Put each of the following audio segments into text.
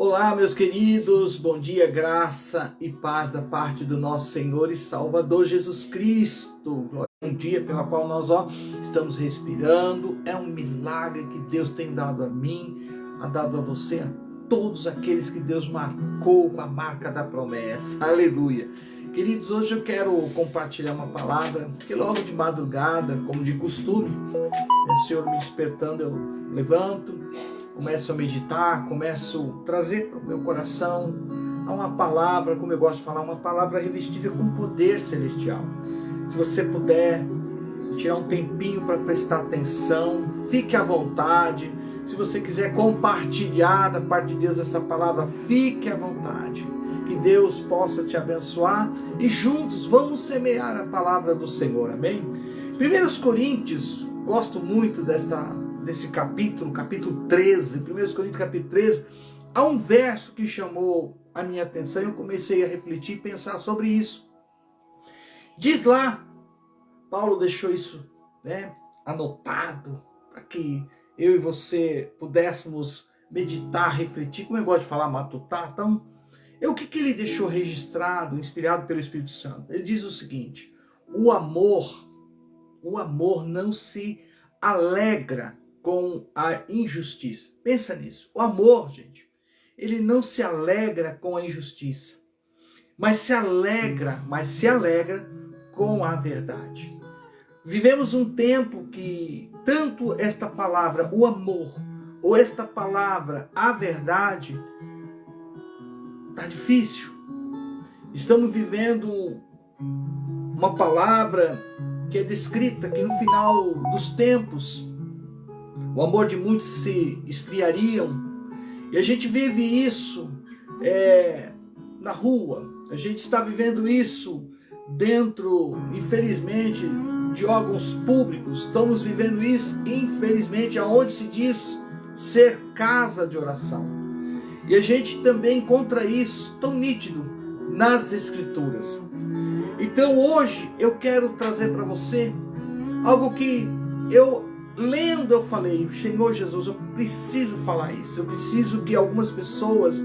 Olá, meus queridos, bom dia, graça e paz da parte do nosso Senhor e Salvador Jesus Cristo. Glória a um dia pela qual nós estamos respirando. É um milagre que Deus tem dado a mim, a dado a você, a todos aqueles que Deus marcou com a marca da promessa. Aleluia. Queridos, hoje eu quero compartilhar uma palavra que logo de madrugada, como de costume, o Senhor me despertando, eu levanto, começo a meditar, começo a trazer para o meu coração uma palavra, como eu gosto de falar, uma palavra revestida com poder celestial. Se você puder tirar um tempinho para prestar atenção, fique à vontade. Se você quiser compartilhar da parte de Deus essa palavra, fique à vontade. Que Deus possa te abençoar e juntos vamos semear a palavra do Senhor, amém? 1 Coríntios, gosto muito desse capítulo 13, 1 Coríntios capítulo 13, há um verso que chamou a minha atenção e eu comecei a refletir e pensar sobre isso. Diz lá, Paulo deixou isso anotado, para que eu e você pudéssemos meditar, refletir, como eu gosto de falar, matutar. Então, o que ele deixou registrado, inspirado pelo Espírito Santo? Ele diz o seguinte: o amor não se alegra com a injustiça. Pensa nisso. O amor, gente, ele não se alegra com a injustiça, mas se alegra com a verdade. Vivemos um tempo que tanto esta palavra, o amor, ou esta palavra, a verdade, está difícil. Estamos vivendo uma palavra que é descrita que no final dos tempos o amor de muitos se esfriariam, e a gente vive isso na rua, a gente está vivendo isso dentro, infelizmente, de órgãos públicos, estamos vivendo isso, infelizmente, aonde se diz ser casa de oração, e a gente também encontra isso tão nítido nas Escrituras. Então hoje eu quero trazer para você algo que lendo eu falei: Senhor Jesus, eu preciso falar isso, eu preciso que algumas pessoas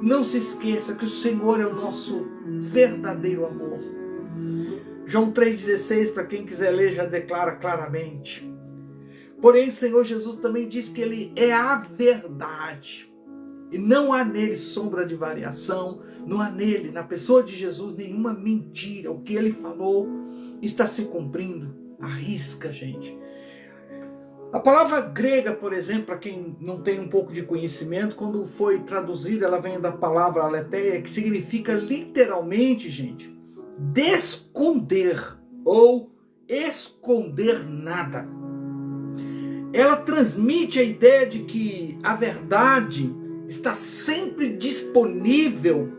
não se esqueçam que o Senhor é o nosso verdadeiro amor. João 3,16, para quem quiser ler, já declara claramente. Porém, o Senhor Jesus também diz que Ele é a verdade. E não há nele sombra de variação, não há nele, na pessoa de Jesus, nenhuma mentira. O que ele falou está se cumprindo. Arrisca, gente. A palavra grega, por exemplo, para quem não tem um pouco de conhecimento, quando foi traduzida, ela vem da palavra aletheia, que significa literalmente, gente, desconder ou esconder nada. Ela transmite a ideia de que a verdade está sempre disponível,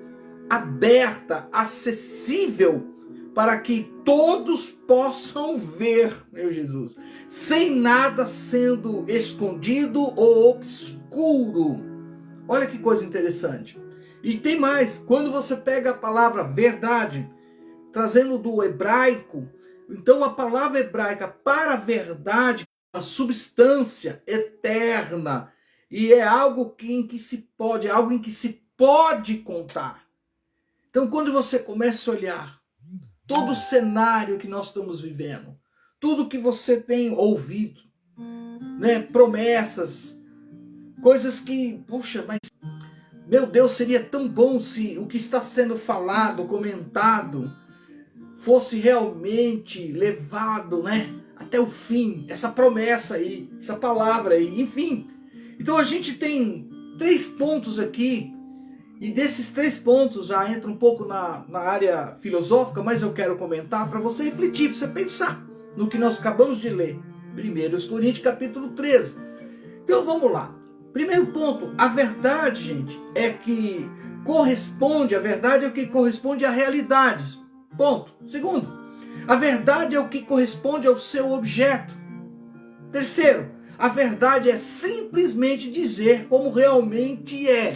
aberta, acessível, para que todos possam ver, meu Jesus, sem nada sendo escondido ou obscuro. Olha que coisa interessante. E tem mais, quando você pega a palavra verdade, trazendo do hebraico, então a palavra hebraica para verdade, a substância eterna, e é algo em que se pode contar. Então, quando você começa a olhar todo o cenário que nós estamos vivendo, tudo que você tem ouvido, promessas, coisas que, puxa, mas meu Deus, seria tão bom se o que está sendo falado, comentado, fosse realmente levado, até o fim, essa promessa aí, essa palavra aí, enfim. Então a gente tem 3 pontos aqui, e desses 3 pontos já entra um pouco na área filosófica, mas eu quero comentar para você refletir, para você pensar no que nós acabamos de ler. 1 Coríntios capítulo 13. Então vamos lá. Primeiro ponto, a verdade, gente, a verdade é o que corresponde a realidades. Ponto. Segundo, a verdade é o que corresponde ao seu objeto. Terceiro, a verdade é simplesmente dizer como realmente é.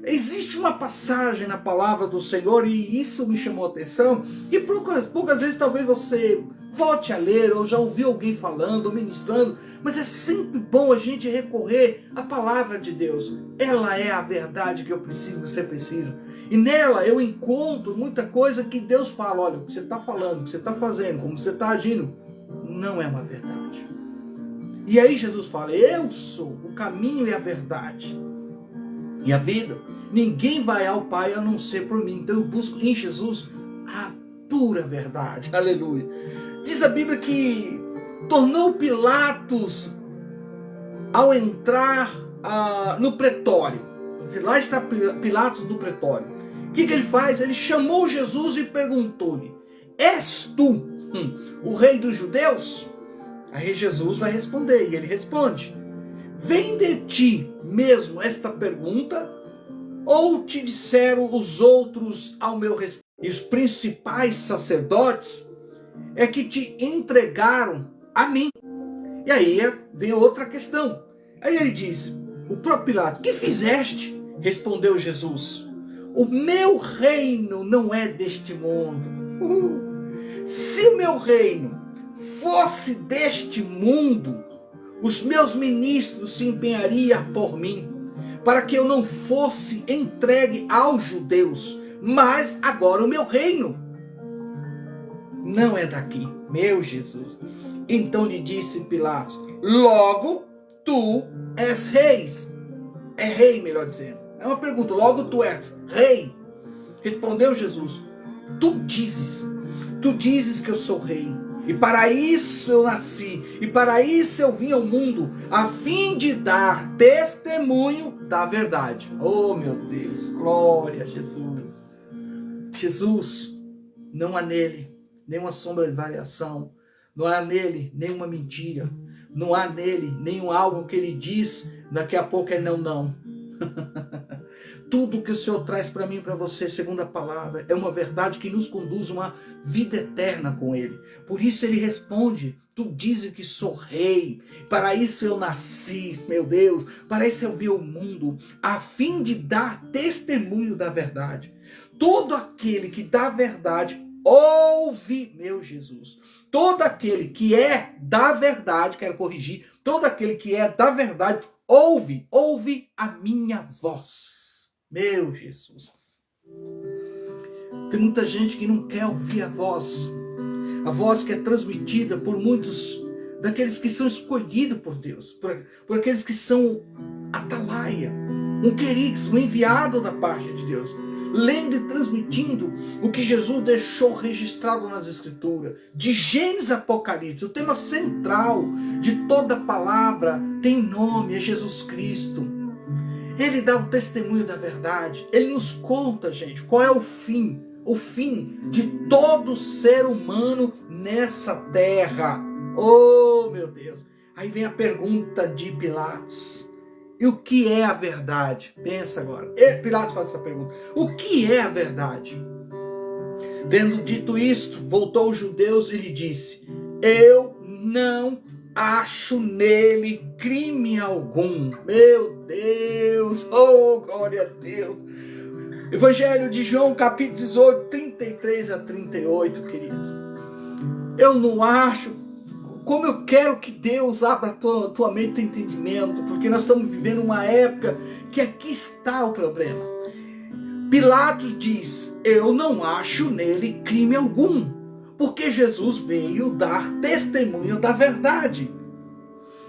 Existe uma passagem na palavra do Senhor, e isso me chamou a atenção, e poucas vezes talvez você volte a ler, ou já ouviu alguém falando, ou ministrando, mas é sempre bom a gente recorrer à palavra de Deus. Ela é a verdade que eu preciso, que você precisa. E nela eu encontro muita coisa que Deus fala, olha, o que você está falando, o que você está fazendo, como você está agindo, não é uma verdade. E aí Jesus fala, eu sou o caminho e a verdade e a vida. Ninguém vai ao Pai a não ser por mim. Então eu busco em Jesus a pura verdade. Aleluia. Diz a Bíblia que tornou Pilatos ao entrar no pretório. Lá está Pilatos no pretório. O que ele faz? Ele chamou Jesus e perguntou-lhe, és tu o rei dos judeus? Aí Jesus vai responder, e ele responde, vem de ti mesmo esta pergunta, ou te disseram os outros ao meu respeito? E os principais sacerdotes é que te entregaram a mim. E aí vem outra questão. Aí ele diz, o próprio Pilatos, que fizeste? Respondeu Jesus, o meu reino não é deste mundo. Se o meu reino fosse deste mundo, os meus ministros se empenhariam por mim, para que eu não fosse entregue aos judeus. Mas agora o meu reino não é daqui. Meu Jesus. Então lhe disse Pilatos, logo tu és rei. É rei, melhor dizendo. É uma pergunta, logo tu és rei. Respondeu Jesus, tu dizes que eu sou rei. E para isso eu nasci, e para isso eu vim ao mundo, a fim de dar testemunho da verdade. Oh meu Deus, glória a Jesus. Jesus, não há nele nenhuma sombra de variação, não há nele nenhuma mentira, não há nele nenhum algo que ele diz, daqui a pouco é não, não. Tudo que o Senhor traz para mim e para você, segundo a palavra, é uma verdade que nos conduz a uma vida eterna com Ele. Por isso Ele responde, tu dizes que sou rei, para isso eu nasci, meu Deus, para isso eu vim ao mundo, a fim de dar testemunho da verdade. Todo aquele que dá verdade, ouve, meu Jesus. Todo aquele que é da verdade, quero corrigir, todo aquele que é da verdade, ouve a minha voz. Meu Jesus. Tem muita gente que não quer ouvir a voz que é transmitida por muitos daqueles que são escolhidos por Deus, por aqueles que são atalaia, um querix, um enviado da parte de Deus, lendo e transmitindo o que Jesus deixou registrado nas Escrituras, de Gênesis a Apocalipse. O tema central de toda a palavra tem nome, é Jesus Cristo. Ele dá o testemunho da verdade. Ele nos conta, gente, qual é o fim de todo ser humano nessa terra. Oh, meu Deus. Aí vem a pergunta de Pilatos. E o que é a verdade? Pensa agora. Pilatos faz essa pergunta. O que é a verdade? Tendo dito isto, voltou os judeus e lhe disse, eu não acho nele crime algum. Meu Deus, oh glória a Deus. Evangelho de João, capítulo 18, 33 a 38, querido. Eu não acho, como eu quero que Deus abra tua mente e entendimento, porque nós estamos vivendo uma época que aqui está o problema. Pilatos diz, eu não acho nele crime algum, porque Jesus veio dar testemunho da verdade.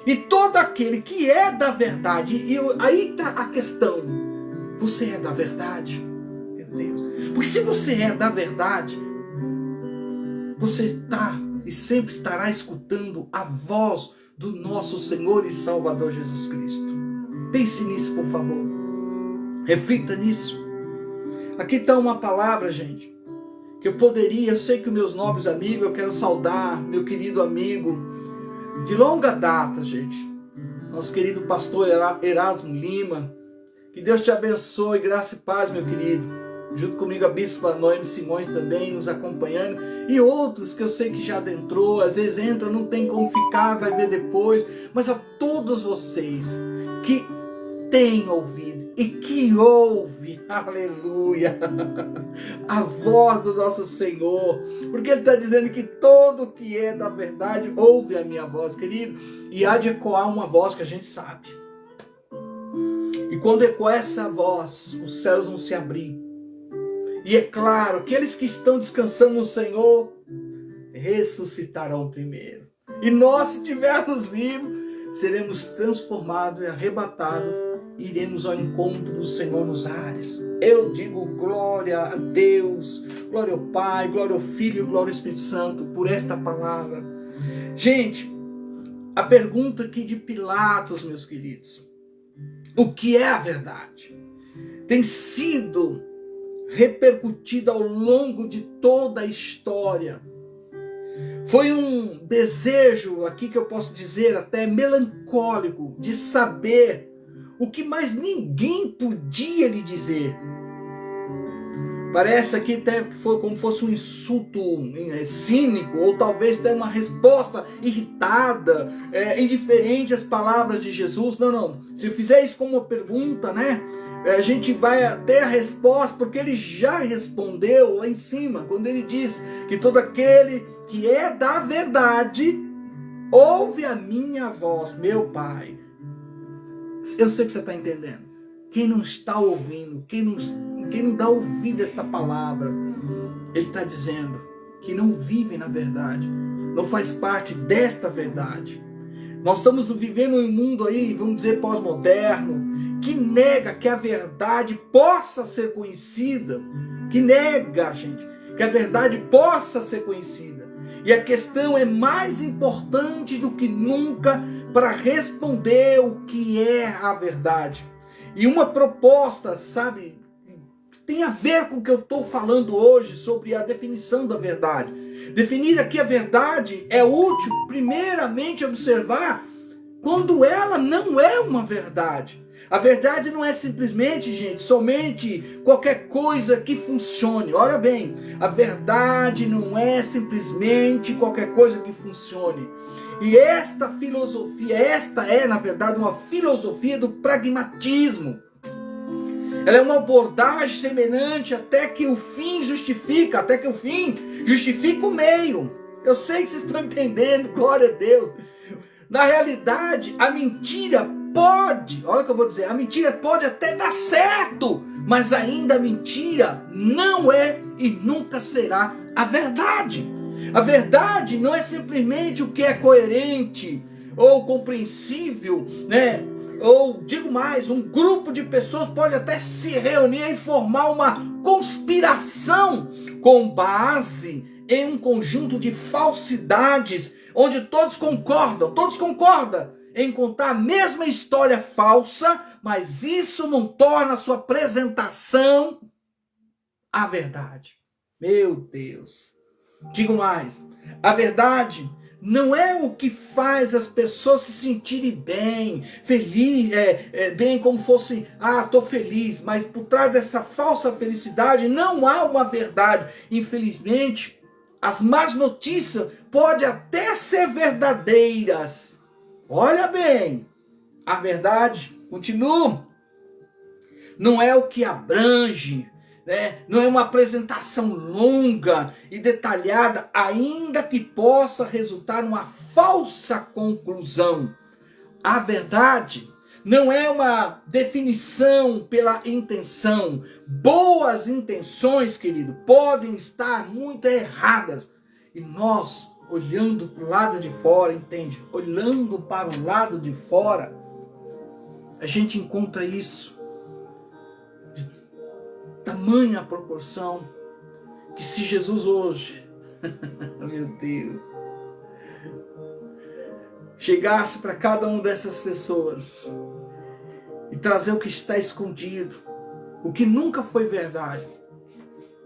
E todo aquele que é da verdade, e aí está a questão, você é da verdade? Meu Deus. Porque se você é da verdade, você está e sempre estará escutando a voz do nosso Senhor e Salvador Jesus Cristo. Pense nisso, por favor. Reflita nisso. Aqui está uma palavra, gente, que eu sei que meus nobres amigos, eu quero saudar meu querido amigo de longa data, gente, nosso querido pastor Erasmo Lima. Que Deus te abençoe, graça e paz, meu querido. Junto comigo a bispa Noemi Simões também nos acompanhando, e outros que eu sei que já adentrou, às vezes entra, não tem como ficar, vai ver depois, mas a todos vocês que tem ouvido e que ouve, aleluia, a voz do nosso Senhor, porque Ele está dizendo que todo que é da verdade ouve a minha voz, querido, e há de ecoar uma voz que a gente sabe, e quando ecoar essa voz, os céus vão se abrir, e é claro, aqueles que estão descansando no Senhor, ressuscitarão primeiro, e nós, se estivermos vivos, seremos transformados e arrebatados, iremos ao encontro do Senhor nos ares. Eu digo glória a Deus, glória ao Pai, glória ao Filho, glória ao Espírito Santo, por esta palavra. Gente, a pergunta aqui de Pilatos, meus queridos, o que é a verdade? Tem sido repercutida ao longo de toda a história. Foi um desejo, aqui que eu posso dizer até melancólico, de saber o que mais ninguém podia lhe dizer. Parece aqui até que foi como fosse um insulto cínico, ou talvez até uma resposta irritada, indiferente às palavras de Jesus. Não. Se eu fizer isso como uma pergunta, né? A gente vai até a resposta, porque ele já respondeu lá em cima, quando ele diz que todo aquele que é da verdade ouve a minha voz, meu Pai. Eu sei que você está entendendo. Quem não está ouvindo, quem não dá ouvido a esta palavra, ele está dizendo que não vive na verdade, não faz parte desta verdade. Nós estamos vivendo um mundo aí, vamos dizer, pós-moderno, que nega que a verdade possa ser conhecida, que nega, gente, que a verdade possa ser conhecida. E a questão é mais importante do que nunca para responder o que é a verdade. E uma proposta, sabe, tem a ver com o que eu estou falando hoje sobre a definição da verdade. Definir aqui a verdade é útil, primeiramente, observar quando ela não é uma verdade. A verdade não é simplesmente, gente, somente qualquer coisa que funcione. Olha bem, a verdade não é simplesmente qualquer coisa que funcione. E esta filosofia, esta é, na verdade, uma filosofia do pragmatismo. Ela é uma abordagem semelhante até que o fim justifica o meio. Eu sei que vocês estão entendendo, glória a Deus. Na realidade, a mentira pode, olha o que eu vou dizer, a mentira pode até dar certo, mas ainda a mentira não é e nunca será a verdade. A verdade não é simplesmente o que é coerente ou compreensível, né? Ou, digo mais, um grupo de pessoas pode até se reunir e formar uma conspiração com base em um conjunto de falsidades, onde todos concordam em contar a mesma história falsa, mas isso não torna a sua apresentação a verdade. Meu Deus. Digo mais, a verdade não é o que faz as pessoas se sentirem bem, feliz, bem como fosse, estou feliz, mas por trás dessa falsa felicidade não há uma verdade. Infelizmente, as más notícias podem até ser verdadeiras. Olha bem, a verdade, continua, não é o que abrange, né? Não é uma apresentação longa e detalhada, ainda que possa resultar numa falsa conclusão. A verdade não é uma definição pela intenção. Boas intenções, querido, podem estar muito erradas. E nós, olhando para o lado de fora, entende? Olhando para o lado de fora, a gente encontra isso. Tamanha proporção que se Jesus hoje, meu Deus, chegasse para cada uma dessas pessoas e trazer o que está escondido, o que nunca foi verdade,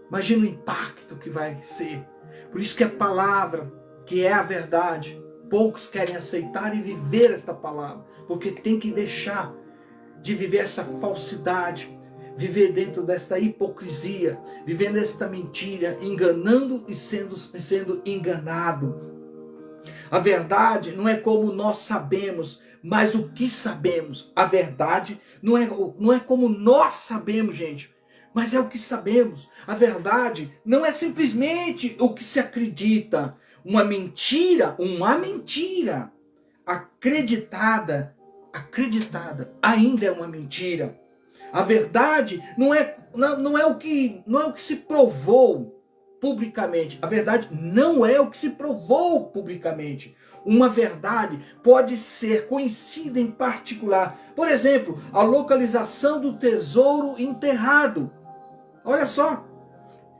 imagina o impacto que vai ser. Por isso que a palavra, que é a verdade, poucos querem aceitar e viver esta palavra, porque tem que deixar de viver essa falsidade, viver dentro desta hipocrisia, vivendo esta mentira, enganando e sendo enganado. A verdade não é como nós sabemos, Mas o que sabemos, a verdade, não é como nós sabemos, gente, mas é o que sabemos. A verdade não é simplesmente o que se acredita. Uma mentira acreditada, ainda é uma mentira. A verdade não é o que se provou publicamente. A verdade não é o que se provou publicamente. Uma verdade pode ser conhecida em particular. Por exemplo, a localização do tesouro enterrado. Olha só.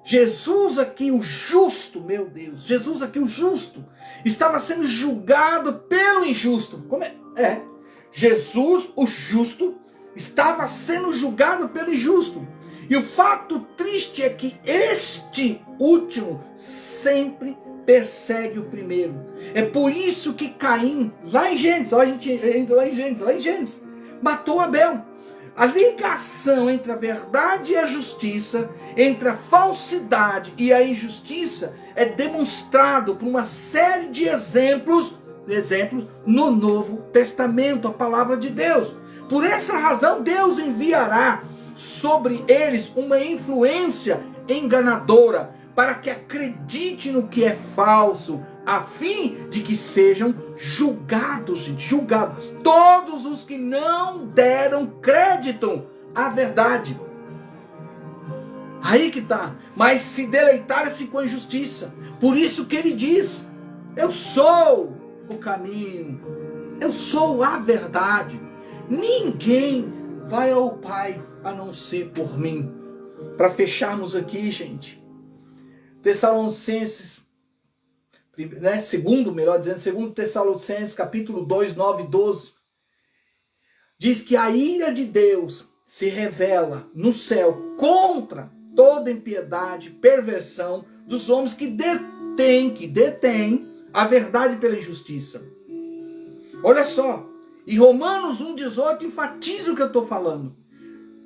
Jesus aqui, o justo, meu Deus, Jesus aqui, o justo, estava sendo julgado pelo injusto. Como é? Jesus, o justo, estava sendo julgado pelo injusto. E o fato triste é que este último sempre persegue o primeiro. É por isso que Caim, lá em Gênesis, ó, a gente entra lá em Gênesis, matou Abel. A ligação entre a verdade e a justiça, entre a falsidade e a injustiça, é demonstrado por uma série de exemplos no Novo Testamento, a palavra de Deus. Por essa razão, Deus enviará sobre eles uma influência enganadora, para que acredite no que é falso, a fim de que sejam julgados, gente, julgados. Todos os que não deram crédito à verdade. Aí que está. Mas se deleitaram-se com a injustiça. Por isso que ele diz: eu sou o caminho, eu sou a verdade. Ninguém vai ao Pai a não ser por mim. Para fecharmos aqui, gente, Tessalonicenses, segundo Tessalonicenses, capítulo 2, 9 e 12, diz que a ira de Deus se revela no céu contra toda impiedade, perversão dos homens que detêm a verdade pela injustiça. Olha só, e Romanos 1,18 enfatiza o que eu estou falando.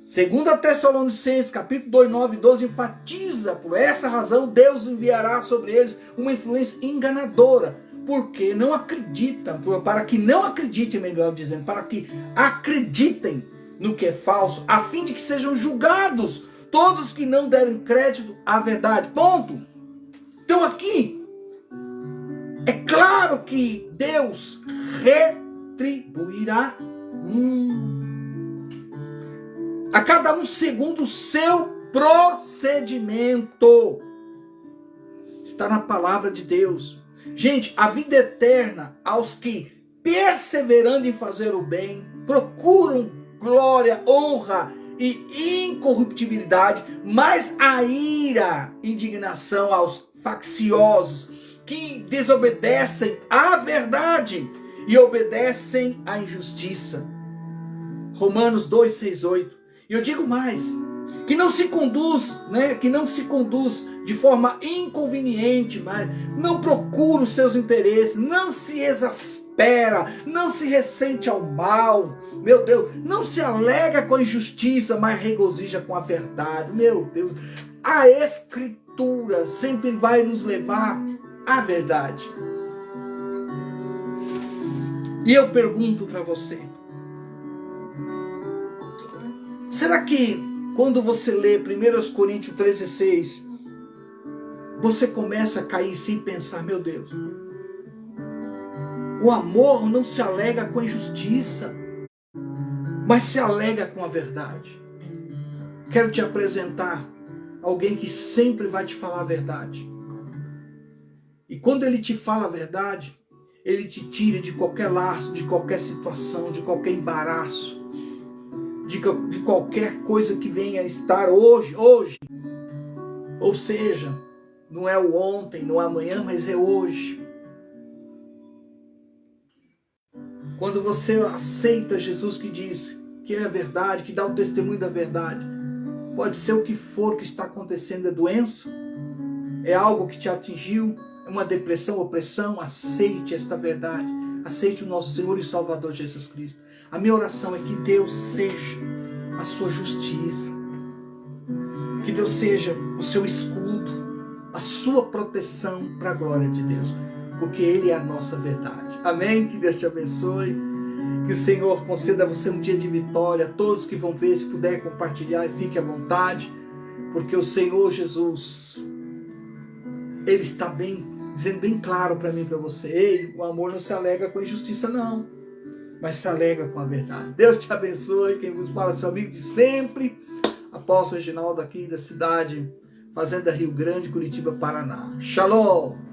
Segundo Tessalonicenses, capítulo 2, 9 e 12, enfatiza: por essa razão Deus enviará sobre eles uma influência enganadora, porque não acreditam, para que não acreditem, melhor dizendo, para que acreditem no que é falso, a fim de que sejam julgados todos os que não derem crédito à verdade. Ponto. Então aqui, é claro que Deus retribuirá a cada um segundo o seu procedimento. Está na palavra de Deus. Gente, a vida eterna aos que, perseverando em fazer o bem, procuram glória, honra e incorruptibilidade, mas a ira, indignação aos facciosos que desobedecem à verdade e obedecem à injustiça. Romanos 2, 6, 8. E eu digo mais, que não se conduz de forma inconveniente, mas não procura os seus interesses, não se exaspera, não se ressente ao mal, meu Deus, não se alega com a injustiça, mas regozija com a verdade. Meu Deus, a Escritura sempre vai nos levar à verdade. E eu pergunto para você, será que quando você lê 1 Coríntios 13,6, você começa a cair em si e pensar: meu Deus, o amor não se alega com a injustiça, mas se alega com a verdade. Quero te apresentar alguém que sempre vai te falar a verdade. E quando ele te fala a verdade, ele te tira de qualquer laço, de qualquer situação, de qualquer embaraço, de qualquer coisa que venha a estar hoje. Ou seja, não é o ontem, não é amanhã, mas é hoje. Quando você aceita Jesus, que diz que é a verdade, que dá o testemunho da verdade, pode ser o que for que está acontecendo, é doença, é algo que te atingiu, é uma depressão, opressão, aceite esta verdade, aceite o nosso Senhor e Salvador Jesus Cristo. A minha oração é que Deus seja a sua justiça, que Deus seja o seu escudo, a sua proteção para a glória de Deus, porque Ele é a nossa verdade. Amém? Que Deus te abençoe, Que o Senhor conceda a você um dia de vitória. Todos que vão ver, se puder compartilhar, fique à vontade, porque o Senhor Jesus, Ele está dizendo bem claro para mim e para você: ei, o amor não se alega com injustiça não, mas se alega com a verdade. Deus te abençoe. Quem vos fala é seu amigo de sempre, apóstolo Reginaldo, aqui da cidade Fazenda Rio Grande, Curitiba, Paraná. Shalom!